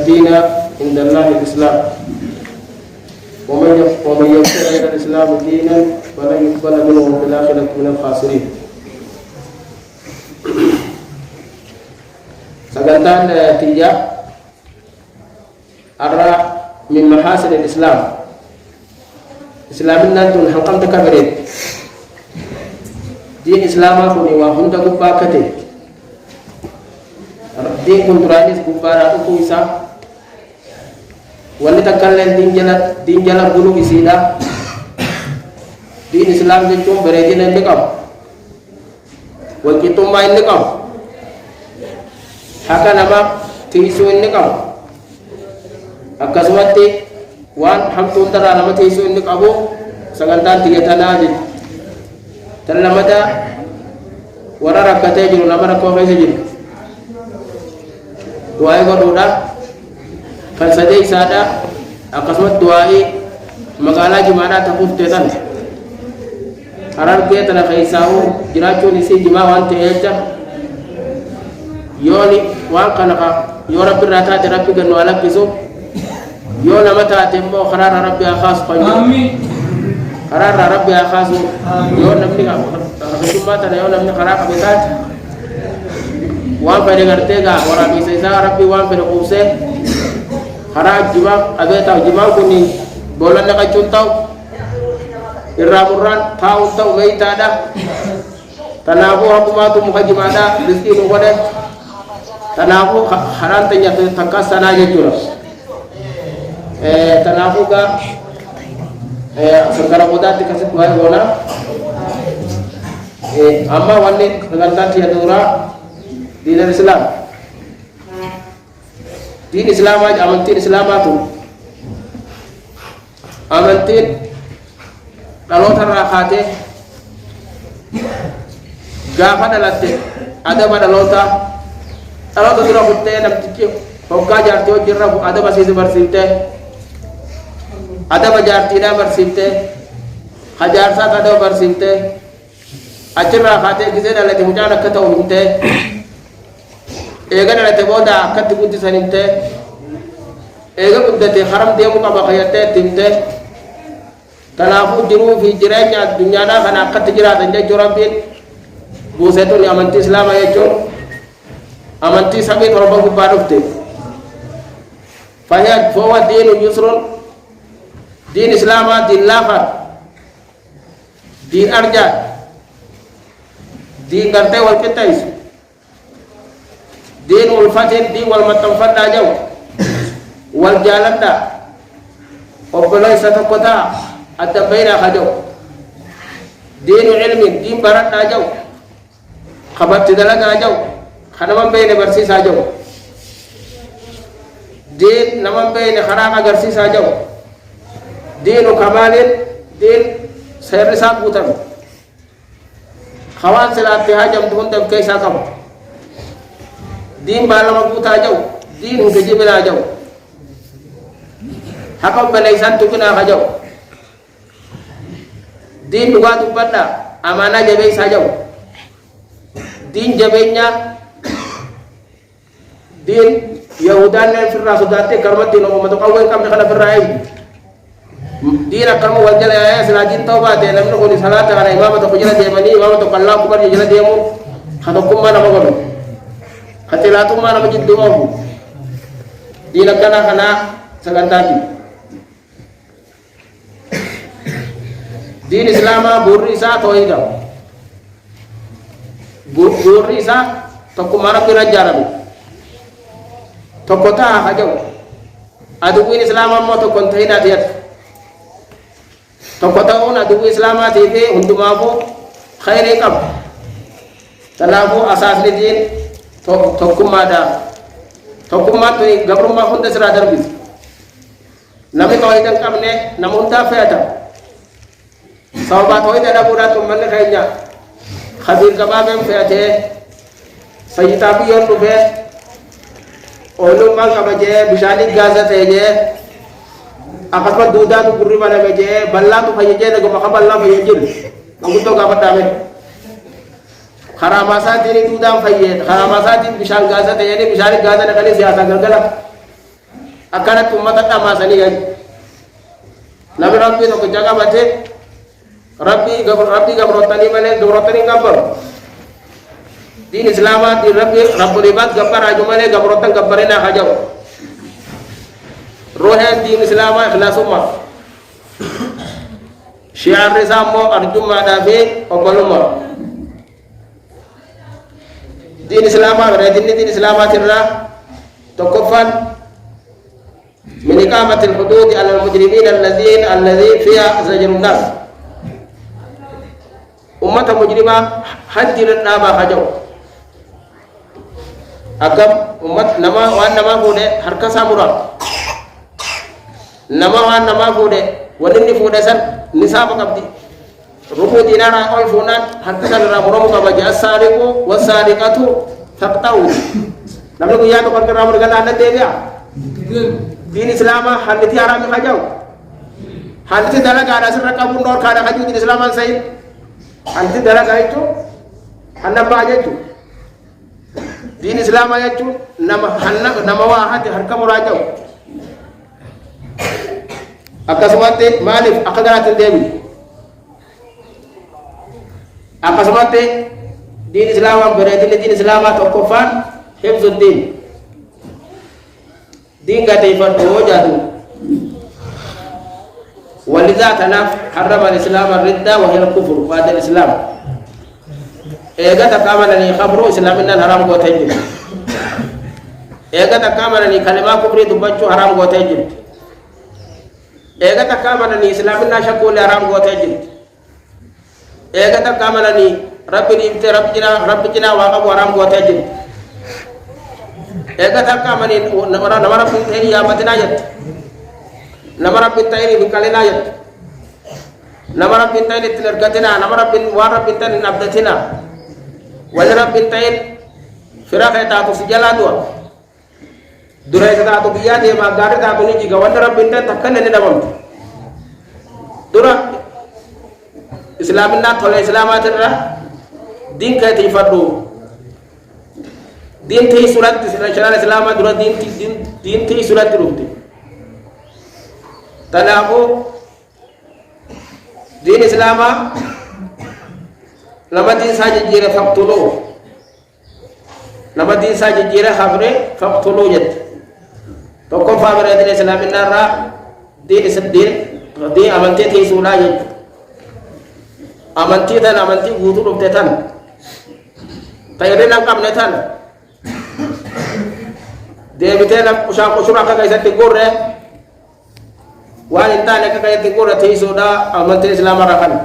الدين عند الله الإسلام ومن يبتغي غير الإسلام دينا فلن يقبل منه وفي الآخرة من الخاسرين. سقطان تيجا أرى من محاسن الإسلام إسلامنا دون حقم تكبرين دين إسلام كوني وهم تقبا كتي دين كنترانيس كبارا أكويسا wali takkallen din jala bulu isida din islam de chum beredine bekam wakitum main nekam haka nama tisu nekam akasmati wan hamtun tara nama tisu nekabu sagantan tiga tanaji talamada warara kate jiru nama ko kayse jiru doa go doda kan saja isada akasmat doai magala jimana takuf tetan harar ke tana kaisahu jiracho ni si jima wan teja yoni wan kanaka yora pirata te rabbi gano ala kiso yona mata tembo kharara rabbi akhas panju amin kharara rabbi akhas yona namni ka ta yona namni kharaka betat wan pade gartega wara bisa isa rabbi wan pade quse hara jima abeta jima kuni bolan ka chuntau irramuran taun tau meita da tanabu hakumatu mukajimada rizki no wade tanabu haran tanya takasana je jura tanabu ga sangkara boda dikasih tuai gona amma wanne dengan dia dura di Islam din Islam aja amantin Islam tu amantin kalau terrakate gafa dalate ada pada lota kalau tu dura putte nam tikio hokka jartio jirra ada masih bersinte ada bajar tidak bersinte hajar sa kada bersinte acira rakate kise dalate mujana katau hinte ega dalate boda katti kunti saninte ega kuddate haram demu ka bakayate tinte tanafu jiru fi jiranya dunya na kana katti jira tanje jorabin busetu ni amanti islam ayecho amanti sabi toroba ku badufte fahya fawa dinu yusrun din islam din lafat din arja din garte wal kitais din ulfatin di wal matamfada jaw wal jalanda oboloy sa kota ada baina khajaw dinu ilmin din barat jaw khabat dalaga jaw khanamam baina barsi sa jaw din namam baina kharaqa garsi sa jaw dinu kamalin din sayr sa butam khawan salat hajam dun dam kaisa kam din balama buta jaw din ngejibela jaw hakam balai santu kuna jaw din duga tu banda amana jabe sa jaw din jabenya din yahudan dan firra sudate karmati no mato kawai kam kana firrai dina karmo wajala ya salajin tauba de namno ko ni salata kana imam to kujala de mani imam to kallah ko bari jala de mu khado kumma na magodo khatilatu ma na majid duwahu dina kana sagantati din islama burri sa toida burri sa to kumara pira jarabi to kota hajaw adu win islama mo to kontaina tiat to kota on adu islama tete unduma ko khaire kam talafu asas ni din to kumada to kumat to gabruma honda sira darbi nami to idan kam ne namunta feta sawba to ida dabura to man khaynya khabir kababem fete sayita bi yon be olu man kabaje bishani gaza teje akasma duda tu kurri bana beje balla tu fayeje daga makaballa fayejil manguto ga patame kharama sa dini duda faye kharama sa din bishan gaza teje ni bishani gaza ne kali siyasa galgala akanat ummata tamasani gay nabi rabbi to jaga bate rabbi gabrotani male gabrotani gabar din islama di rabbi rabbul ibad gabar aju male gabrotan gabarina hajaw rohan din islama ikhlasumma syiar risamo arjuma dabe obaluma din islama din islama tirra tokofan من إقامة الحدود على المجرمين الذي فيها زجر الناس أمة مجرمة حجر النابا حجو أكم أمة نما وان نما فودة حركة سامورا نما وان نما فودة ونني فودة سن نسابة قبدي ربو دينارا أول فونان حركة سامورا مرمو كبجي السارق والسارقة فقطعوا نملك ياتو قرق رامر قلنا أنا ديبيا دين إسلام حالتي حرام خجاو حالتي دلق على سر ركابون نور كان خجو دين إسلام سيد حالتي دلق عليكو حنبا جيتو دين إسلام يجو نما واحد حركة مراجعو أكسمات مالف أقدرات الدمي أكسمات دين إسلام بريد دين إسلام توقفان حفظ الدين دين قتيفة وجهه ولذا تناف حرم الإسلام الردة وهي الكفر بعد الإسلام إيجا تكاملني خبرو إسلامنا الحرام قوتيجل إيجا تكاملني كلمة كفري دبجو حرام قوتيجل إيجا تكاملني إسلامنا شكول حرام قوتيجل إيجا تكاملني رب جنا واقب حرام قوتيجل ega takka mani namara pinteni ya matina yat namara pinteni bikalena yat namara pinteni tinergatina namara pin wara pinteni nabdatina wala pinteni firaka ta to sijala dua durai ta to biya de ma gare ta to ni jiga wala pinten takkan ne dabam dura islaminna thole islamatirra din ka ti fadu دين تي سورة شرع الإسلام درا دين تي سورة روحي تناقو دين الإسلام لما دين ساج جيرة فقتلو لما دين ساج جيرة خبره فقتلو جد تقوم فابر دين الإسلام النار دين أمانتي تي سورة جد أمانتي تان أمانتي غوتو روحي تان تيرين أنكم نتان deebitee ushura akka keessatti gorre waan hin taane akka keessatti gorre teessuudha amantiin islaamaa irraa kana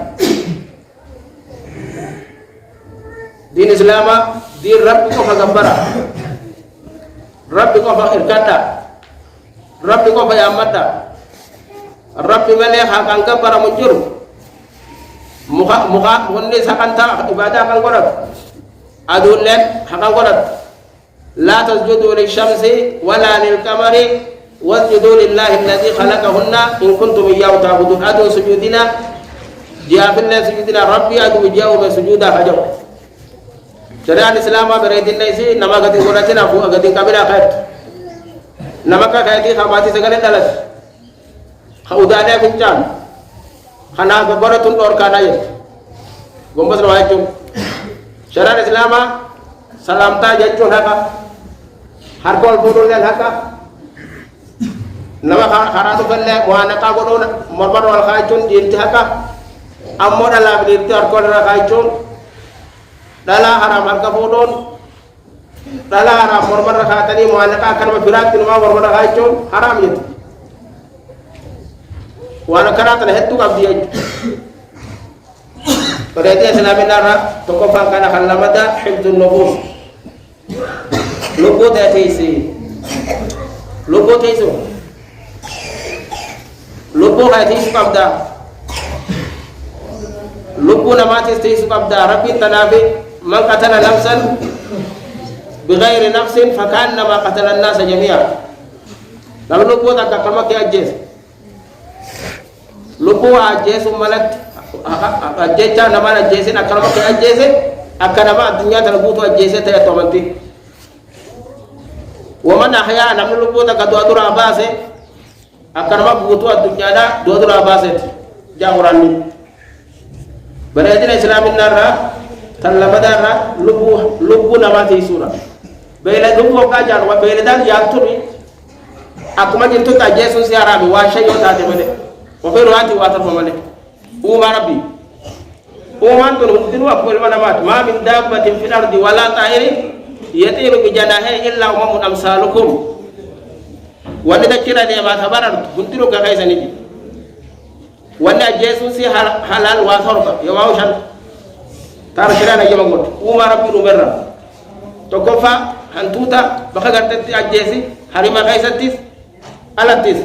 diin islaamaa diin rabbi qofa gabbara rabbi qofa hirkadha rabbi qofa yaammadha rabbi malee haqaan gabbaramu jiru muka wanni sakantaa ibaadaa kan godhatu aduulleen haqan godhatu لا تسجدوا للشمس ولا للقمر واسجدوا لله الذي خلقهن إن كنتم إياه تعبدون أدو سجودنا جاء في الله سجودنا ربي أدو جاء بسجودا حجو شريعة الإسلام بريد الناس نما قد قرأتنا فوق قد قبل خير نما كايتي خباتي سجل دلت خودانا فنجان خنا كبرة تنور كنايت قوم بس روايتهم شريعة الإسلام salamta jechuun haka harka ol fuudhuun haka nama karaa dhufallee waan haqaa godhuun morma wal kaachuun dhiirti haka ammoo dhalaaf dhiirti harka ol irra kaachuun dhalaa haram harka fuudhuun dhalaa haram morma irra kaatanii waan haqaa akkanuma biraatti numaa morma irra kaachuun haram jettu waan akkanaa kana hedduu qabdi jechuudha berarti Islamina ra tokofan kana kalamada hifdzun nufus lubu teisi lubu hati qabda lubu namati teisi qabda rabbi tanabi man qatala nafsan bighairi nafsin fakannama qatala an-nas jami'a lalu lubu tak kama ke ajes lubu ajes malat jecha nama ajese akkanama ke ajese akkanama addunyaa tana guutuu ajese ta'e tomanti ومن أحيا نمن لبوتا كدوا درا باسه أكرم بوتوا الدنيا دا دوا درا باسه جاوراني بريدنا إسلام النار تلمدارا لبو نماتي سورة بيلا لبو كاجان وبيلا دال يالتوني أكما جنتو تاجيسون سيارامي واشي يوتاتي ملي وبيرواتي واتر ملي وما ربي ومان تون هندين وقبل منامات ما من دابة في الأرض ولا طائر يطير بجناحه إلا أمم أمثالكم وأن تكيرا نعمة تبرر هنديرو كايسا نجي وأن جيسون سي حلال وثربا يواوشان تاركيرانا يمغوت وما ربي نمرا تكفى هنتوتا بقى غرتت أجيسي حريما كايساتيس ألاتيس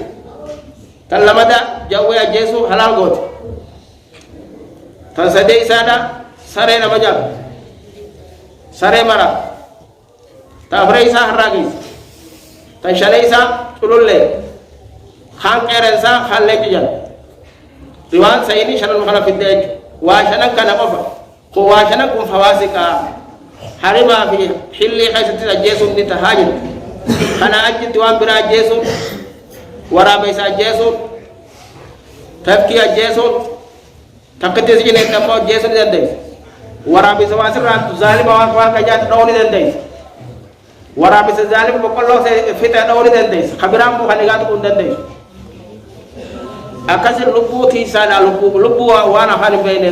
تلمدا جاوي أجيسو حلال غوت تنسدي سادا سري نمجاب سري مرا تفريسا هراغيس تنشليسا تلولي خان كيرنسا خالي جيجان ريوان سيني شنن مخنا في الدج واشنن كان قفا واشنن كن فواسقا حرما في حلي خيست جيسون نتهاجن خنا اجت وان برا جيسون ورا بيسا جيسون تفكي جيسون تقدس جنة تمو جيسون دندي ورا بيسا واسر ظالم وان كجات دوني دندي ورا بيسا ظالم بقولو سي فتا دوني دندي خبرام بو خليغات كون دندي akasir lubuti sana lubu wana hali baine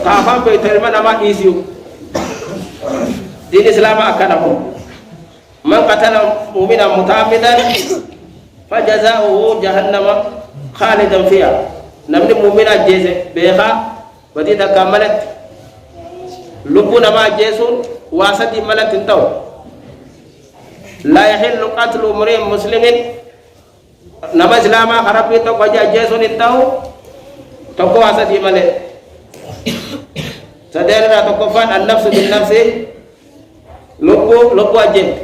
kaafam be terima nama isiu din islam akanahu man qatala mu'mina muta'ammidan fajazaohu jahannam khalidan fiha namni mu'mina jeze beha wadi da kamalat lubu nama jesun wasati malatin taw la yahillu qatlu imri'in muslimin nama Islama harapi to kaja jesun intau toko asa di male sadera to kofan an nafsu bin nafsi lubu ajin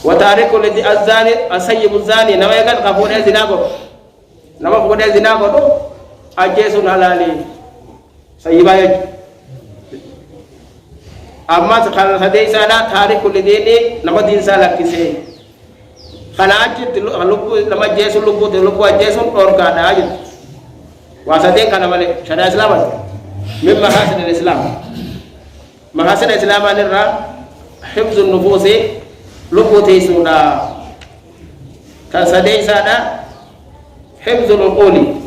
wa tariku lidi azani asayyibu zani nama yakan kafune zinago nama kafune zinago to ajesun halali sayyibayaj amma sakhan sadei sana tariku lidini nama din sala kise kana ajit lubu lama jesu lubu jesu or kana ajit wasade kana male syariat islam min mahasin islam mahasin islam anira hifzun nufusi lubu tisuna kasade sada hifzul uquli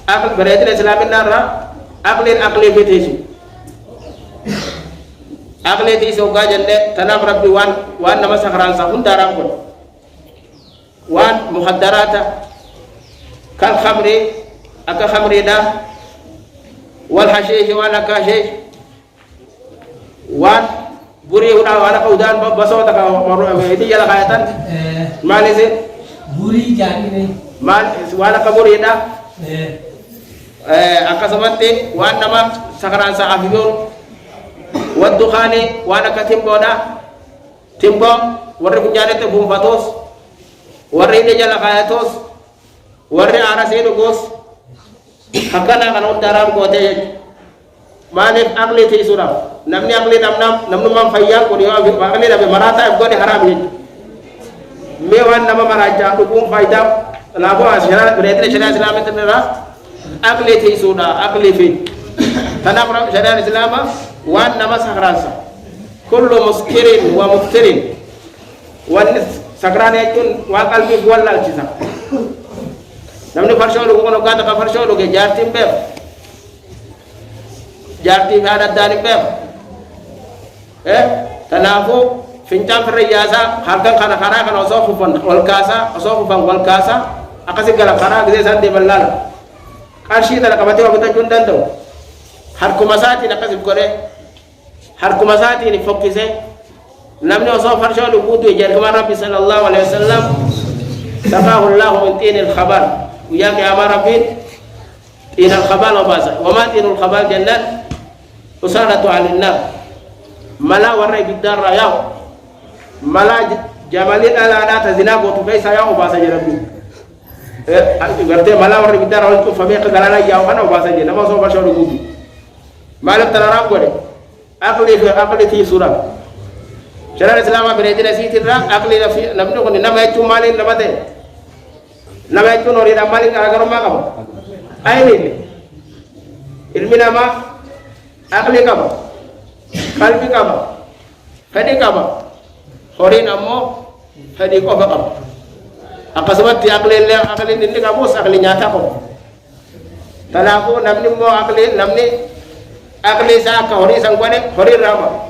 akal berarti islam nara akli bitisu akli tisu gajande tanam rabbi wan nama sakran sahun daram ko وان مخدرات كالخمر اكا خمر دا والحشيش وانا كاشيش وان بري ودا وانا قودان بصوتك دي يلا خايتان مالزي بري جاني مال وانا كبري دا اكا سمنتي وانا ما سكران صحابيون والدخاني وانا كتيمبو دا تيمبو ورب جانته بوم فاتوس warri de jala khayatos warri arase do gos hakana kan daram ko te manef aqli te sura namni aqli namnu man fayya ko yo aqli da be marata ko de haram ni me wan nama maraja ko bum fayda la bo asira beretre shariat islam te ra aqli te sura aqli fi tanam shariat islam wan nama sahrasa kullu muskirin wa muftirin wan sakrane kun wa qalbi wallal ci sax namni farsho ko no gata ka farsho ke jartim be jarti hada dani be tanafu fintam riyasa harkan kana kana kana so fon wal kasa so fon wal kasa akasi gala kana gede sande ballala kashi dala kamati wa ta jundan do har kumasati na kasi kore har kumasati ni fokise namni oso farsho lu budu jer kama rabbi sallallahu alaihi wasallam taqahu allah min tin al khabar wiya ke amara bin tin al khabar wa basa wa ma tin al khabar jannat usaratu al nar mala warai bidar ya mala jamalin ala ada tazina go to kaisa ya basa rabbi garte mala warai bidar wal to fabe qadala ya wa na basa je nama so farsho lu budu malak tarara ko de akli ti surah شرع الإسلام بريدنا سيتنا أقلي نبنو كن نما يجوا مالين نبته نما يجوا نوري مالين أجر ما كم أيني ilmina ma akli kaba kalbi kaba hadi kaba horin ammo hadi ko kaba akasabati akli le akli nindi kabos akli nyata ko talaku namni mo akli namni akli sa ka hori sangwane hori rama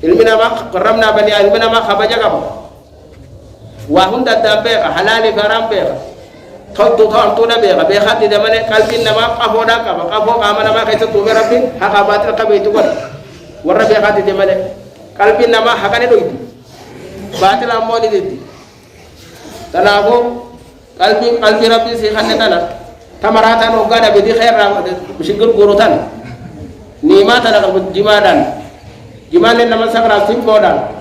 ilmina ma qaramna bani ilmina ma khabaja kaba wa hunda dambe halali farambe toddu tawtuna be be khati de mane kalbin nama qafoda ka qafo ka mana ma kayta to rabbi haka batil qabitu ko warra be khati de mane kalbin nama hakane do idi batil amodi de tanabo qalbi rabbi si khanne tana tamarata no gada be di khaira bishigul gurutan ni mata na jimadan jimane nama sakra simbodan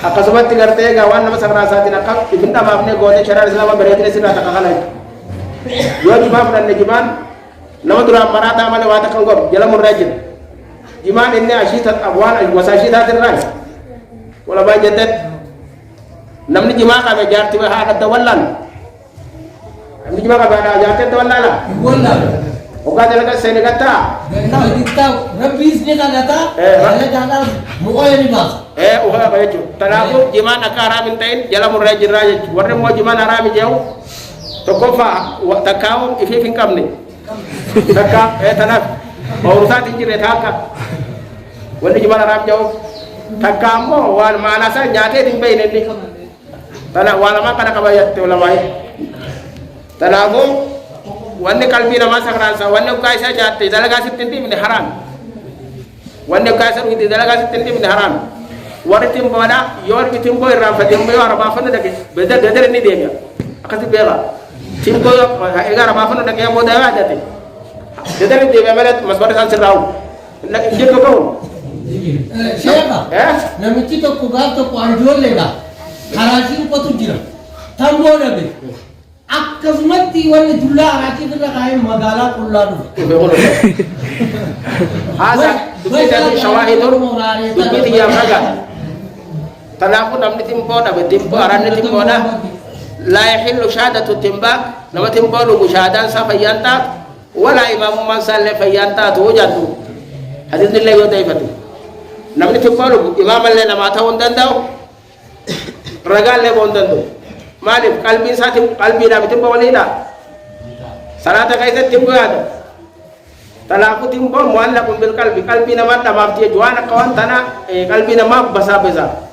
akasabati garte ga wan nama sakra satina kap ibinda mabne gode sharar islam beretne sina takakhalai yo jima fulan ne jiman nama dura marata male wata kangor jala murajin jiman inne ashitat abwan al wasashitat ran wala ba jadat namni jima ka be jarti wa hada tawallan namni jima ka be hada jarti tawallala wallan o ka dalaga sene gatta na ditta rabbi isne ka gata wala jana mugoyani ba o ha ba yetu talaku jiman akara min tain jala murajin rajin warne mo jiman arami jew to ko fa takaw ififin kamne takka tanaf mawrusa tinjire takka wonni jumala ram jaw takka mo wal mana sa nyaate din bayne ni tana wala ma kana ka bayat to lamay tana go wonni kalbi na masakran sa wonni ko aysa jaate dalaga sittindi min haram wonni ko aysa wi dalaga sittindi min haram waratim bana yor bitim boy ram fa dem yo araba fa ndage be da gadere ni demya akati bela tim ko egara ba fano daga mo dawa jate de dal de be malet masbara san siraw nak jeko ko sheba na miti to ko ga to ko anjol lega haraji ko tu jira tambo na be akazmati wal dulla arati da ga magala kullu hasa dukita shawahidur dukiti ya maga tanaku namni timbo da be timbo aranne timbo da la yahillu shahadatu timbak nama timbolu musyahadan sa fayanta wala imam man salle fayanta to jatu hadis ni lego tay fatu namni timbolu imam le nama tawon dandaw ragal le bon dando malif qalbi sati qalbi da timbo walida salata kaysa timbo ada talaku timbo muallaqun bil qalbi qalbi nama tamafti juana kawan tana qalbi nama basa basa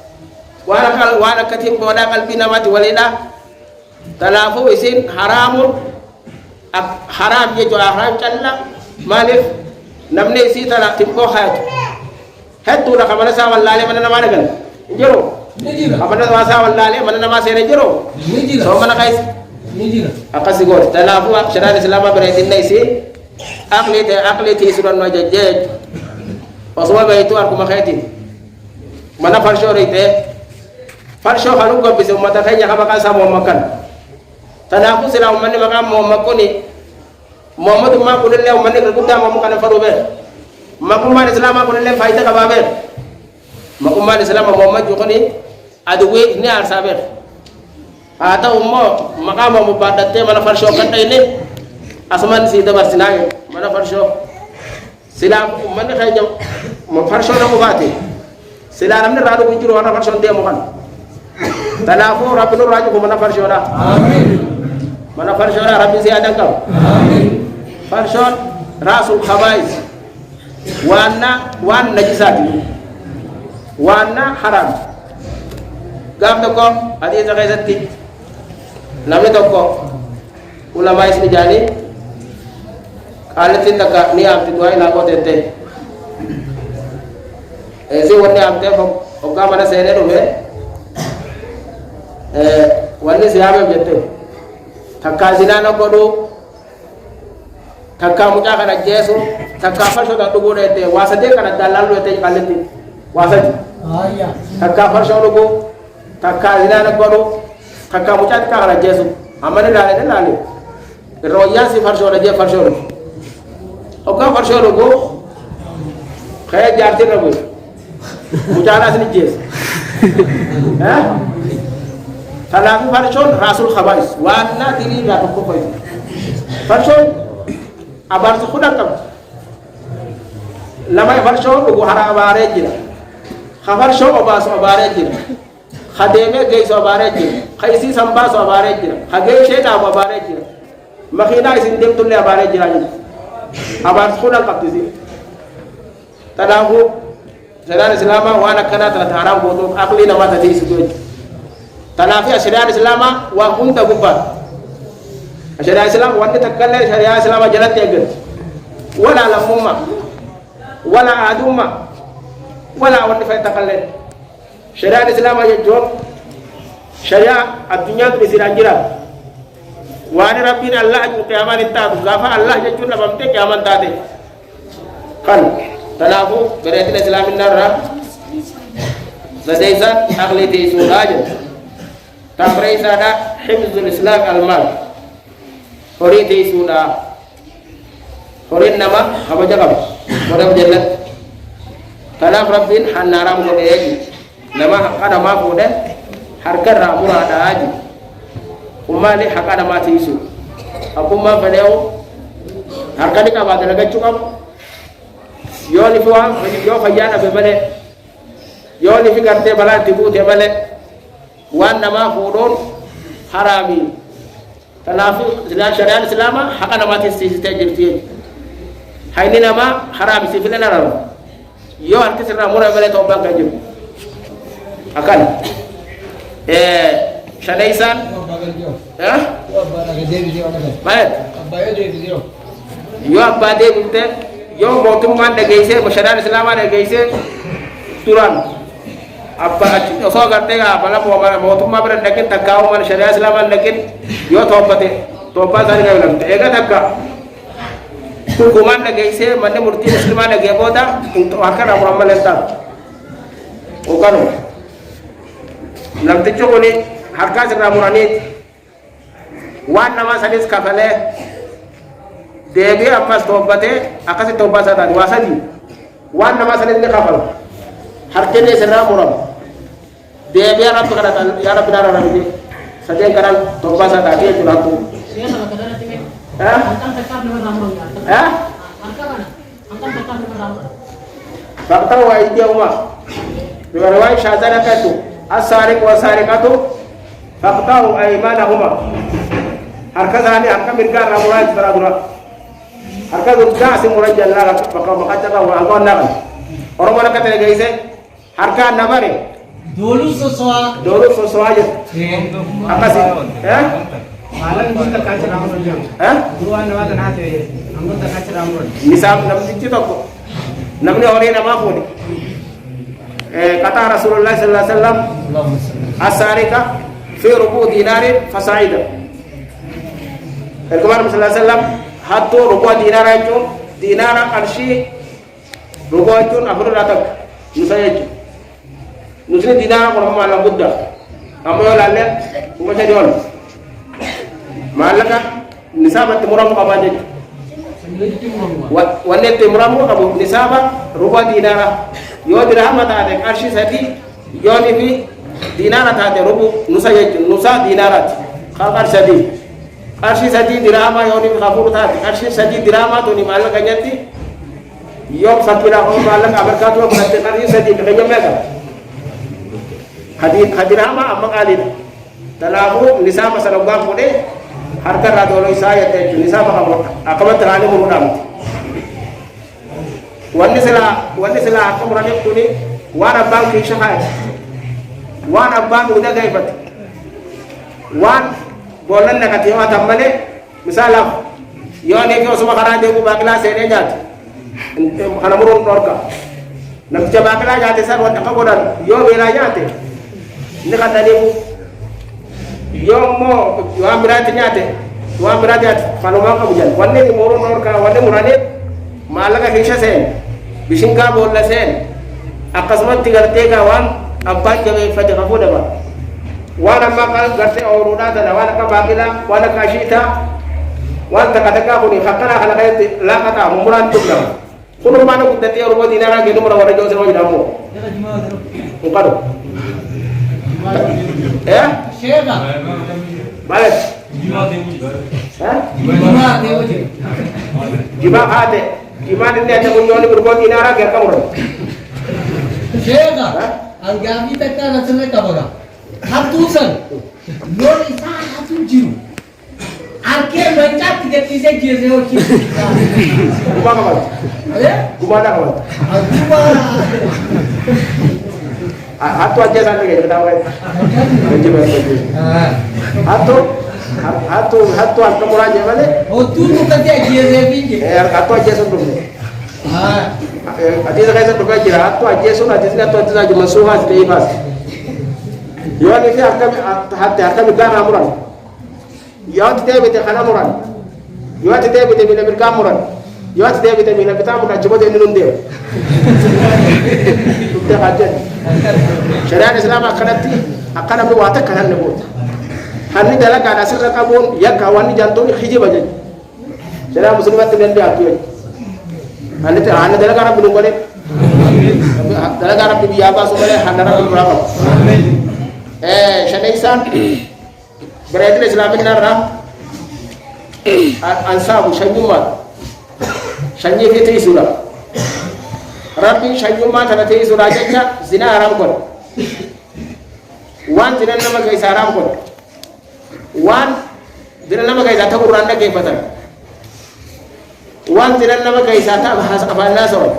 wala katimbo da qalbi nama ti walida talafu isin haramun haram ye jo haram challa malif namne isi tala timbo hayat hatu na kamana sa wallale manana managal jero kamana sa wallale manana ma sene jero so mana kais akasi god talafu sharar islam beretin naisi akli ti suran no jejej waswa baytu arkuma khayti mana farsho reite farsho halu go bisu mata kaynya kama kan sa mo makan tanaku sila umani maka mo makoni Muhammadu ma ko le umani ko da mo kana faru be makuma islam ko le faida ka babe makuma islam Muhammad ko ni aduwe ni ar saber ata ummo maka mo badate mana farsho kan dai ne asman si da barsinaye mana farsho sila umani khaynya mo farsho na mo bate sila namne radu ko jiro wana farsho de mo kan tanafu rabbul raju ko mana farsho da amin mana farshon rabbi ziyada kam amin farshon rasul khabais wan najisati wana haram gam to ko hadis khaisati namni to ko ulama isni jani kalatin daga ni am ti doy la ko tete si wonni am te ko ga mana sene do be wonni siyabe jette takka zinana godo takka muja kana jesu takka farsho da dugo de wasade kana dalalo te kalenti wasadi aya takka farsho dugo takka zinana godo takka muja kana jesu amane dale dale roya si farsho da je farsho o ka farsho dugo khay jarti rabu مجالا سنجيس ها تلاقي فرشون راسل خبائث وانا ديني لا تكفي فرشون أبارس خدا كم لما فرشون بوهرا بارجينا خبرشون أباس بارجينا خدمة جيس بارجينا خيسي سامباس بارجينا خجيل شيء أبا بارجينا مخينا يسندم تولي بارجينا أبارس خدا كم تزي تلاقي شريعة الإسلام وانا كنا تلاتارام بودو أقلي نما تدي سدوج تنافي شريعة الإسلام وهم تبوبا شريعة الإسلام وانا تكلم شريعة الإسلام جلت يجر ولا لموما ولا عدوما ولا وانا في تكلم شريعة الإسلام يجور شريعة الدنيا تبصير أنجرا وانا ربنا الله أجل قيامان التاب زافا الله يجور نبمت قيامان تاتي kan tanafu berarti Islam narra zadaisan akli ti suraja tamrai sada hifzul islam almal hori ti sura horin nama apa jagam modal jelat tanaf rabbin hanaram godegi nama kada ma fode harkar ramura ada aji umali hakada ma ti su akuma fadeu harkani ka badala gacukam yoni fi wa yo fayana be bale yoni fi garte bala tibute bale wanda ma fudon harami tanafi syariat islam hakana mati sisi tajirti hayni nama harami si filana ram yo arti sirra mura bale to banka jib akan shadaisan baik yo abade binte yo motumman da geise syariat islam da geise turan abba so garte ga bala mo motumma ber dakin takaw man syariat islam dakin yo topate topa sari ga lam ega takka hukuman da geise man murti musliman da geboda untuk akara muammal entar o kanu lam te chogoni harka sira murani wan nama sadis kafale debi amma topate akasi topa sada wasadi wan nama sadis ni kafal harkene sira muram debi ya rabbi kada ya rabbi dara rabbi sajen karan topa sada dia tulaku fakta wa idia umma riwayat syazana katu as-sariq wa sariqatu faqta'u aymanahuma harka zani harka mirga ramura isradura harka gudda simura jalla baka makata wa angona orang kata gaise harka nabare dolu soswa aja apa sih malan kita kaca ramur jam dua nawa dan hati anggota kaca ramur misal namni cito namni ore nama pun kata Rasulullah sallallahu alaihi wasallam as-sarika fi rubu dinarin fasaida Al-Quran sallallahu alaihi wasallam hatu rubu dinara itu dinara arshi rubu itu abru ratak nusayaj nusni dinara ko mala budda amoyo lalle ko jadi on malaka nisabat muram ko baje wanne te muram ko nisaba rubu dinara yo dirham ta de arshi sadi yo ni fi dinara ta de rubu nusayaj nusa dinarat khabar sadi arshi sadi dirham yo ni khafur ta arshi sadi dirham to ni malaka nyati yo satira ko malaka abarkatu ko nate arshi sadi kanya mega hadirama amma qalid talahu nisaba sallallahu ko de harkar radolo saya te nisaba ko akamat rani mu mudam wani sila akamrani kuni wana banki shahad wana banki udah gaibat wan bolan na katiwa tambale misala yone ko suma karande ko bakla sene nyat kana murun torka nam jaba bakla jate sar wata ko dan yo bela jate ni kata ni yo mo yo amrati nyate yo amrati kalau ma ko bujan wanne ni murun torka wanne murane malaga hisha sen bishinka bolla sen akasmat tigarte ka wan abba jabe fati kafuda ba wana maka garte awruda da wana ka bagila wana ka shita wana ka taka ko ni hakana kala kay la kata mumuran tugla kuno mana kudati rubo dinara ke numara wara jose wajda mo ngado ya Shega bale jiba ate gimana ne ta kunyo ni rubo dinara ke kamro Shega algami takka nasne kabaga hatusan non isa hatu jiru Arke mencap tiga tiga jeze oki. Guma kawan. Guma dah kawan. Guma. Hatu aja sana kita tahu kan. Hatu angka murah aja mana? Oh tu bukan dia jeze pinje. Hatu aja sebelum. Adi saya sebelum aja hatu aja sun adi saya hatu aja masuk aja di pas. Yuan ini angka migara murah. Yawat tebe te khana muran yawat tebe te mina birka muran yawat tebe te mina bita muran coba de nunde tudde hajan syariat Islam akan bi wata kanan nebut hanni dala kana sirra kabun ya kawani jantung khiji baje syariat muslimat men bi akiyo hanni dala kana bi ngole dala kana bi ya ba so bale hanara bi bravo amen syaitan berarti Islam benar ansabu shanyuma shanye fiti isura rabbi shanyuma tana te isura jacca zina haram kon wan zina nama ga isa haram kon wan zina nama ga isa ta qur'an da ke fatan wan zina nama ga isa ta afalna sawan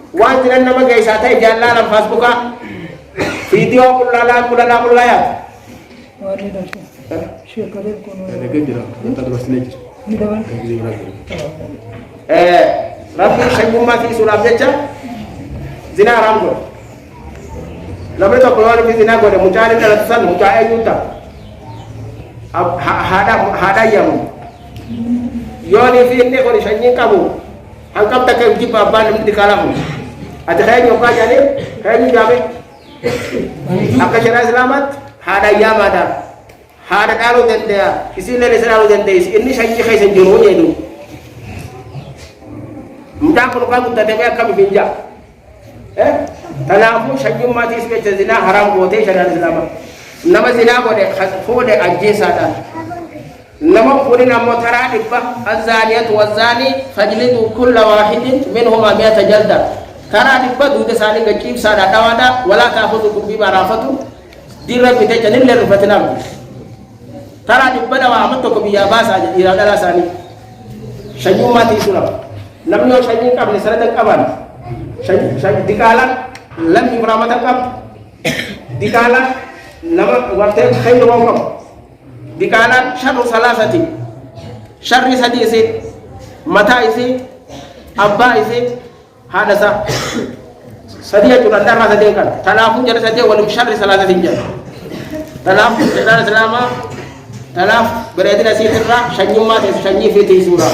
wan zina nama ga isa ta jalla lam facebooka video kullala ya शेकरे कोण rabbi shanyuma fi surah jecha zina haram ko lamre to ko wani zina ko de mutane da san mutane yuta hada yam yoni fi ne ko shanyin kabu an kam ta kai jiba ban di kalamu ada khay nyoka jani khay ni jabe akka shara islamat hada yamada hada dalu dende isi ne selalu dende ini shanyi khay sen juru nyedu mudah ko ka mutta tebe kam binja tanafu shanyi mati isbe zina haram ko te shara islamat nama zina ko de fo de ajje sada nama furi na motara dibba azaniyatu wazani fajlidu kulla wahidin minhuma 100 jalda kara dibba du de sani ga kib sada dawada wala ta'khudhukum bi marafatu dirra bi tajanil lir fatinam tara dibba da wa amatto ko biya basa ira dala sani shanyu mati sura namno shanyu kam ni saratan kaban shanyu dikalan lam imramatan kam dikalan nama warte khayru wa kam dikalan syarru salasati syarri sadisi mata isi abba isi hadasa sadia tu randa rasa dengkan tanafun jadi sadia walim syarri salasati jar tanaf dan selama tanaf berarti nasi terra shanyuma te shanyi fiti sura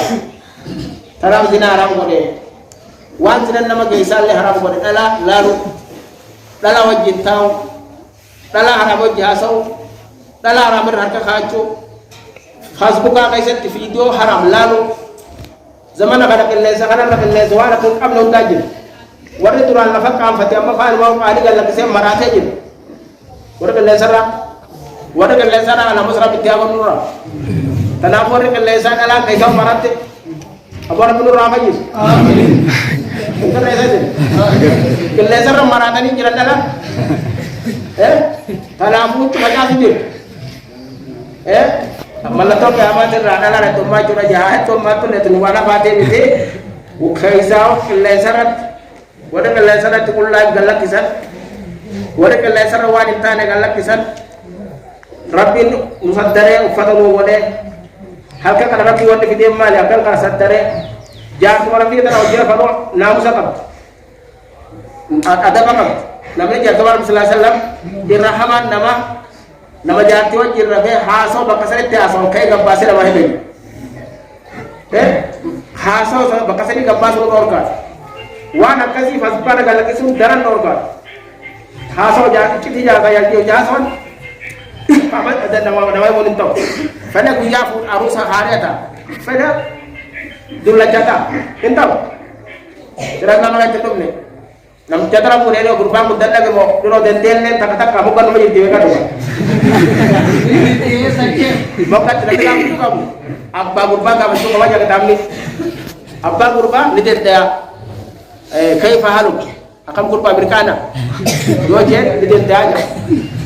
tanaf zina haram kode wan zina nama ke isalle haram kode dala wajin taw dala haram wajin asau dala haram harka khacho Facebook ka kaiset video haram lalu zamana kada kelle sakana kelle wala kun qabla undajin warri turan la fakka am fati amma faal wa ali gal lakse marate jin warri kelle sara ala musra bi tiago nura tanam warri kelle sara ala kai gaw marate abara bin nura majis amin kelle sara kelle sara marata ni jirandala tanam tu majasi jin malla to ka amate rana la to ma jura jahat to ma to ne to wala bate bite u khaisao lesarat wada lesarat kullai galak kisan wada lesara wani tane galak kisan rabbin musaddare ufatalu wade halka kana rabbi wonde fi dem mali akal ka saddare jaar ko rabbi tan wajja faro namusakam adabakam namne jaar sallallahu alaihi wasallam dirhaman nama jati wajir rabe haso bakasari te aso kai gabbasi la wahide haso bakasari gabbas orka wana kasi fasbara galaki sun daran orka haso jati kiti jaga yalti jason pamat ada nama molin to fana ku yafu arusa hareta fana dulla jata entaw Tiranga ngala tetumne. Nam jatara pure no gurba ko dalla ke mo duro den den len tak tak kamu kan mo yiti ka do. Mokat tiranga ko kamu. Abba gurba ka basu ko waja tamni. Abba gurba ni dia kaifa halu akam gurba berkana. Yo je ni dia aja.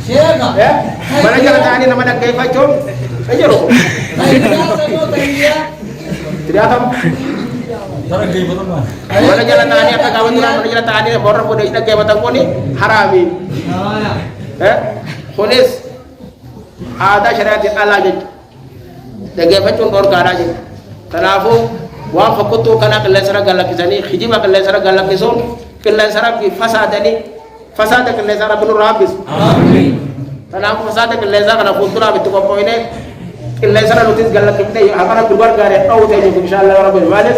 Siapa? Ya. Mana jalan tani nama nak kaifa jom. Aja ro. Tidak akan. Mana jalan tani apa kawan tu mana jalan tani orang pun dah kaya batang pun ni harami. Polis ada syariat Allah je. Daging macam orang kara je. Kenapa? Wah fakutu kana kelesara galak kisani, khijima kelesara galak kison, kelesara ki fasad ni, fasad kelesara bulu rabis. Amin. Kenapa fasad kelesara kana futura betul kau ini, kelesara lutis galak kita, apa nak berbuat gare, tahu saja insyaallah Rabbul Malik.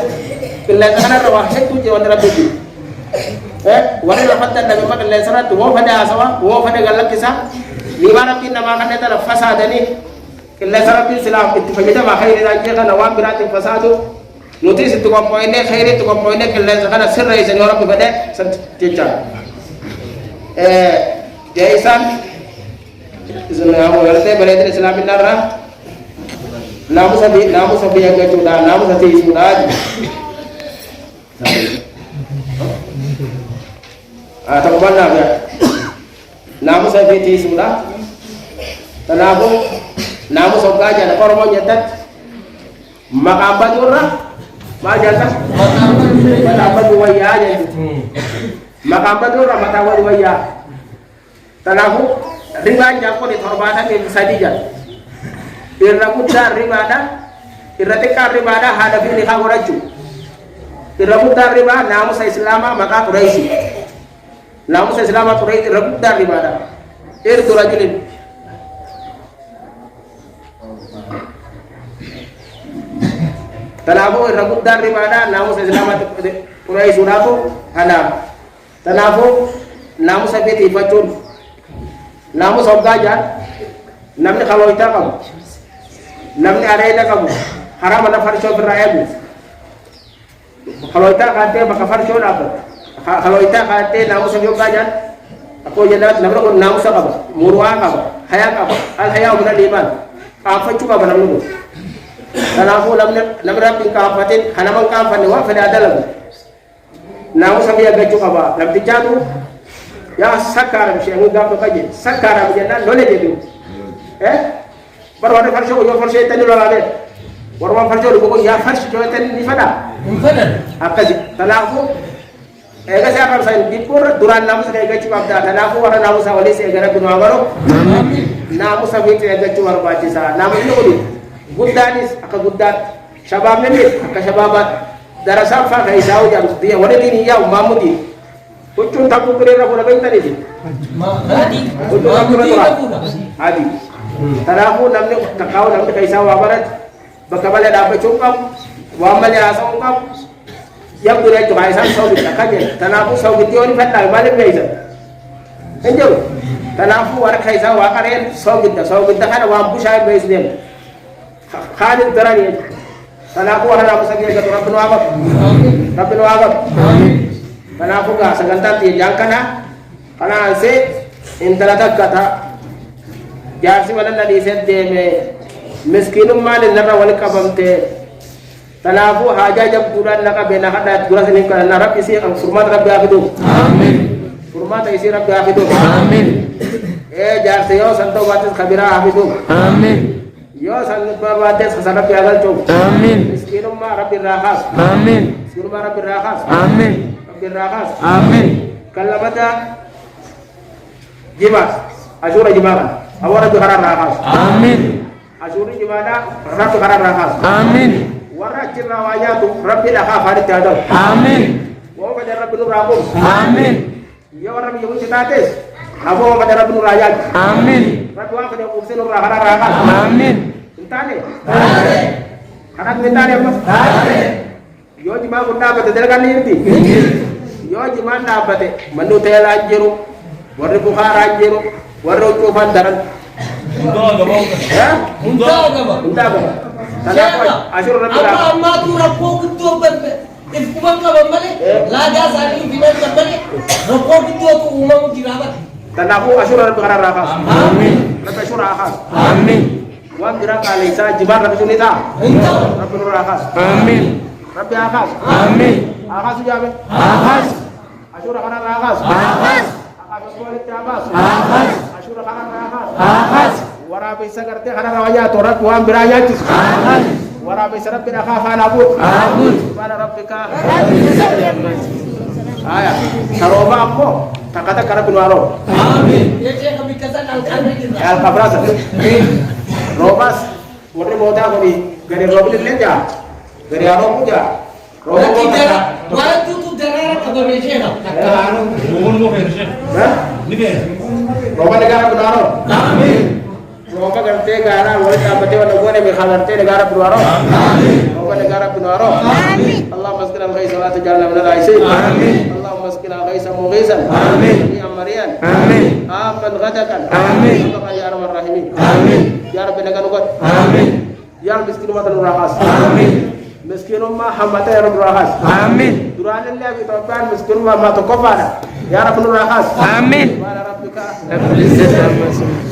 Kelesara rawah itu je orang rabis. Warna fatta nabi mak kelesara tu, wah pada asawa, wah pada galak kisah, lima rapi nama kana itu fasad ni, kelesara tu Islam itu fajar makai raja kana wah berarti fasadu. Notis itu kau poinnya, khairi itu kau poinnya kelihatan sekarang sirrai senior orang berbeda sentiasa. Jaisan, Islam orang itu berada di Islam benar. Namu sabi yang kejuda, namu sabi sudah. Atau mana ya? Namu sabi sudah. Namu sabi aja, kalau mau nyetat makamba orang. Majasa, matawa dua ya aja. Makamba tu ramah tawa dua ya. Tanahu riba jako di thorbatan yang sadija. Iraku dar riba ada, iratika riba ada hadapi nikah oraju. Iraku dar riba namu saya selama maka Quraisy. Namu saya selama Quraisy iraku dar riba ada. Tu rajulin. Tanafu rakut dar riba namu selamat purai sudaku hana tanafu namu sabiti facun namu sabgaja namni kalau ita kamu namni arena kamu haram ada farsho berayabu kalau ita kate maka farsho apa kalau ita kate namu sabgaja aku jenat namu sabab murwa kamu haya kamu al haya benar iman apa cuba benar lu Tanafu namra pingka fatin hanaman ka fani wa fada dalam namu sabiya gaju kaba lam tijanu ya sakara bi ngu gam kaje sakara bi nan lole je barwade farsho yo farsho tani lo labe warwa farsho ko ya farsho to tani ni fada akaji tanafu ga sa par sain dipur duran namu sa gaju abda tanafu wara namu sa wali se gara binu amaro namu sabiya gaju war baci sa namu ni Gudanis aka gudat shabab nene aka shababat darasa fa kai sawu jam dia wala dini ya mamudi ucun takku kure ra bola benta ni ma hadi ucun takku ra hadi tarahu namne takau namne kai sawu abarat bakabale da ba cungkam wa male asa ungkam yang dure to kai sawu takaje tanahu sawu tioni fatta male beisa enjo tanahu war kai sawu akaren sawu gidda kana wa bushay beisden Khalid terani, karena aku orang aku sakit jatuh Rabbul Wahab, Rabbul Wahab. Karena aku gak segantar tiang karena se interatak kata, jasi mana nadi set deme, miskinum mana nara wali kabam te, karena aku haja jam bulan nak bena kata bulan ini karena Rabb isi ang surmat Rabb akidu, Amin. Surmat isi Rabb akidu, Amin. Jasi yo santo batis kabira akidu, Amin. Yo sangat berbadas kesana piagal cum. Amin. Miskinum ma Rabbir rahas. Amin. Miskinum ma Rabbir rahas. Amin. Rabbir rahas. Amin. Kalamata jimas. Asura jimana. Awara juhara rahas. Amin. Asuri jimana. Rabb juhara rahas. Amin. Wara cirawaya tu Rabbil rahas hari tiada. Amin. Wa pada Rabbul rahum. Amin. Yo Rabbi yung citates. Abo pada Rabbul rayat. Amin. Rabbul pada uksin rahara rahas. Amin. Intane. Amin. Anak intane apa? Amin. Yo jima gunda bate dalagan nirti. Yo jima na bate manu tela jiru. Warri bukhara jiru. Warro cufan daran. Unta agama. Tanah Asyur Rabbil. Apa amatu rabbo kutu berbe. Ifkuman ka bambale. Laga sani binan kabale. Rokok itu tu umam dirabat. Tanaku asyura rabbi kana rakas. Amin. Rabbi asyura akas. Amin. Wan dira kali sa jibar rabbi sunita. Entah. Rabbi nur akas. Amin. Rabbi akas. Amin. Akas jabe. Ahas. Asyura kana rakas. Ahas. Akas kualit akas. Ahas. Asyura kana rakas. Ahas. Warabi sagarte kana rawaya torat wan birayatis. Ahas. Warabi sarab bin akhafa nabut. Amin. Subhana rabbika. Aya. Saroba ammo. Takata kana binwaro. Amin. Ya cek kami kesan angkan kita. Al kabrasa. Robas. Warni moda kami. Gari robil leja. Gari aro puja. Lagi darah. Wala tu darah kabar cek. Takkan. Hah? Roba negara binwaro. Amin. Roba garte gara wala tabate wala gone me khagarte negara binwaro. Amin. Roba negara binwaro. Amin. Allahumma asqina al-ghaisa wa la taj'alna min al-ghaisin. Amin. Allahumma asqina al-ghaisa mughisan. Amin. Ya Maryam. Amin. Aman ghadakan. Amin. Ya arhamar rahimin. Amin. Ya rabbi naganukat. Amin. Ya miskin matan rahas. Amin. Miskin ma hamata ya rabbi rahas. Amin. Duran Allah bi tabban miskin ma to kofana. Ya rabbi rahas. Amin. Subhana rabbika. Rabbil izzati amma yasifun.